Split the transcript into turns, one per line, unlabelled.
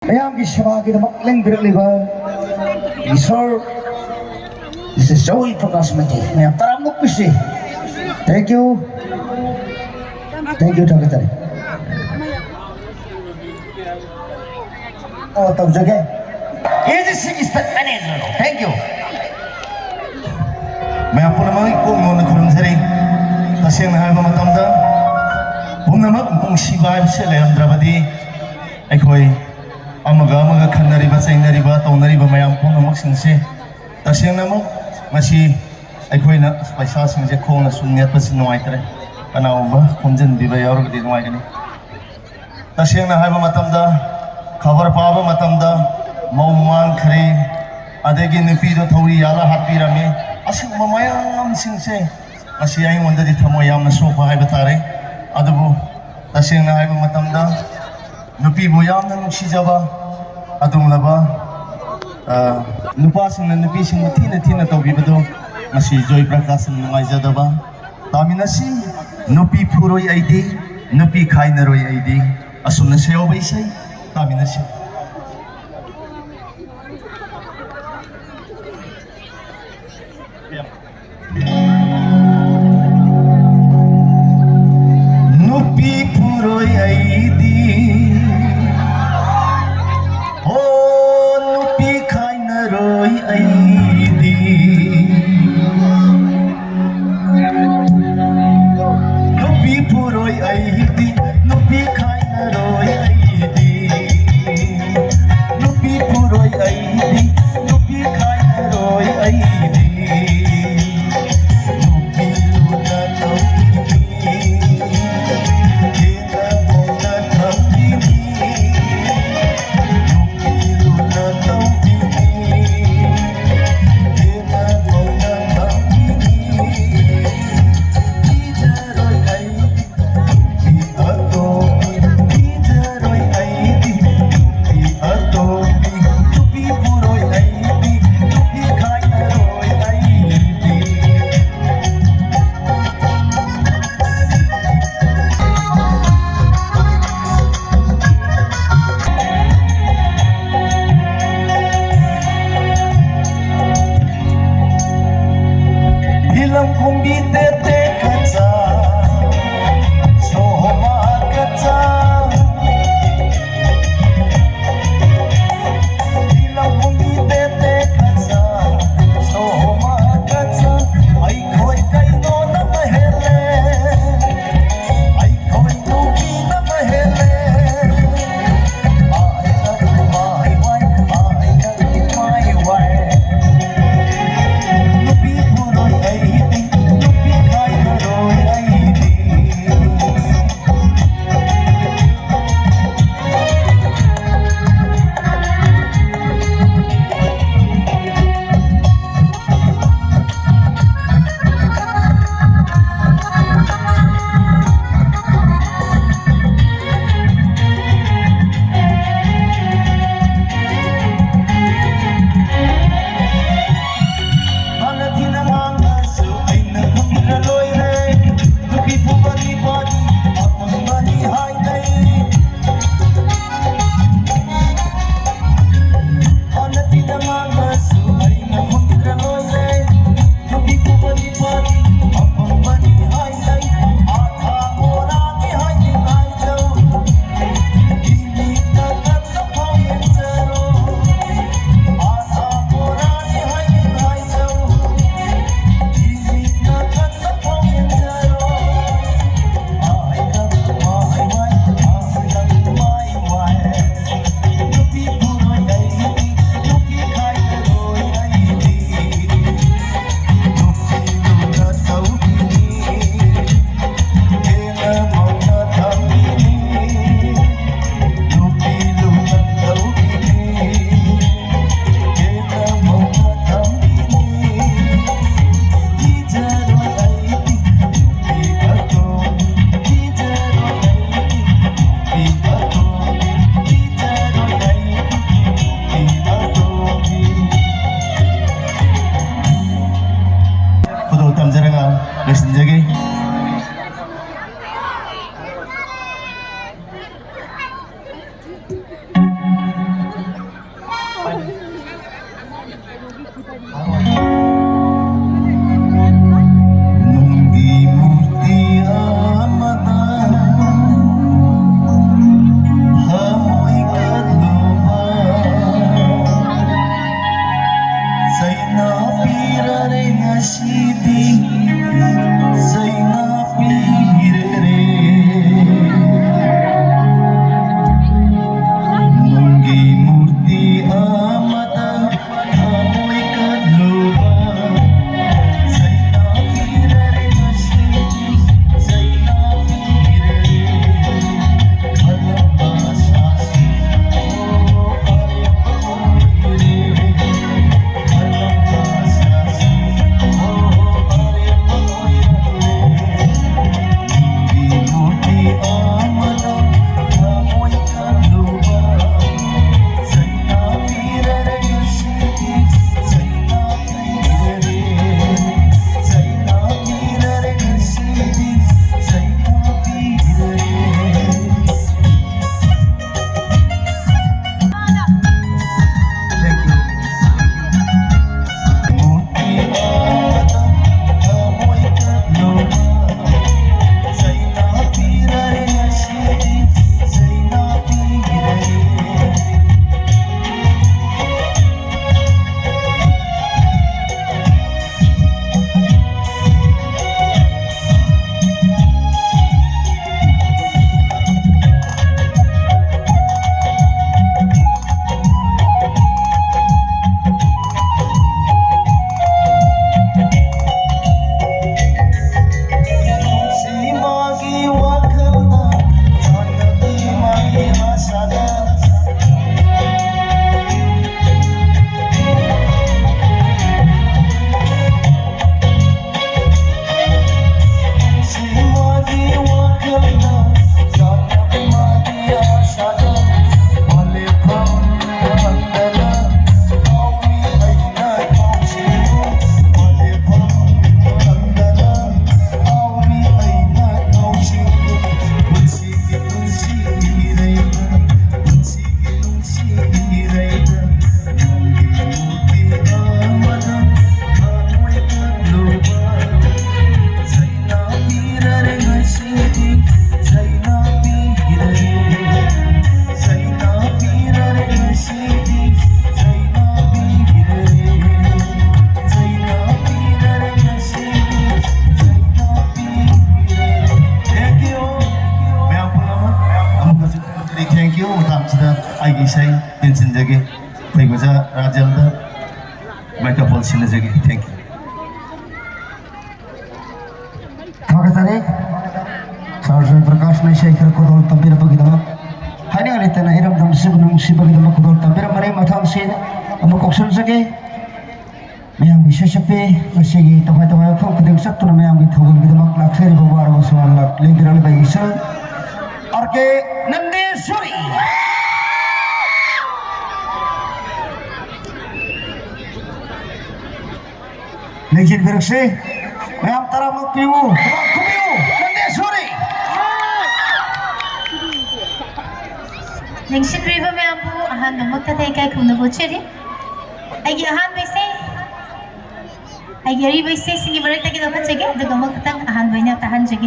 Mayam ki sewa ki dapat leng birak liba. Isor, this is Joey Prakash Mati. Mayam taramuk pisi. Thank you, Takitari. Oh, tau jaga. Agency is the manager. Thank you.
मैं आपको नमक को मोन खुरम सरी तसें नहाय बमतमदा पुनमक मुंशिबाय से लेंद्रबदी एकोई अमगा खन्नरिबा चैनरिबा तौनरिबा मयाम पुनमक सिंसे तसें नमक मसी एकोइना पैसा सिंसे खोंना सुन्नियत पसि नुआइतरे अनाउबा खोंजन बिबा यावरगदि नुआइगनि तसें नहाय बमतमदा खबर पाबा मतमदा मौमान खरे अदेगी नुपीदो थौरी याला हापीरमे असिंग ममायाम सिंसे असी आई वंददी थमो यामना सोफा हाइबा तारे अदबु तसेंना हाइबा मतमदा नुपीबु यामना नुसिजबा अदुमलबा नुपासिंगना नुपीसिंगबु थीना तौबिबदो मसी जोय प्रकाश नुंगाइजदबा तामिनासी नुपी फुरोय आइदि नुपी खाइनरोय आइदि असुमना सेवबा इसै तामिनासी Nupi puroy aidi, oh nupi kainaroy aidi, nupi puroy aidi, nupi kainaroy aidi. tinsinjagi Teguja Rajalda Microphone sinajagi thank you
Thakatare Sarjay Prakash ne Shekhar Kodol Tambira Bagidama Hani Alitana Iram Dam Sibunum Sibagidama Kodol Tambira Mare Matham Sin Amak Option Sage Mayam Bishape Masigi Tawai Folk Kuding Satuna Mayam with Hogul Vidamak Laksari Babar was one luck liberal by Isal Arke Nandesuri Legend Virxe Mayam Taramuk Piu Kumiu Nandesuri
Ningsin River Mabu Ahan Namukta Take Kunabucheri Agi Ahan Bese Agi River Sing Beretta Kita Pachege, the Gamakatan Ahan Vina Tahan Jege.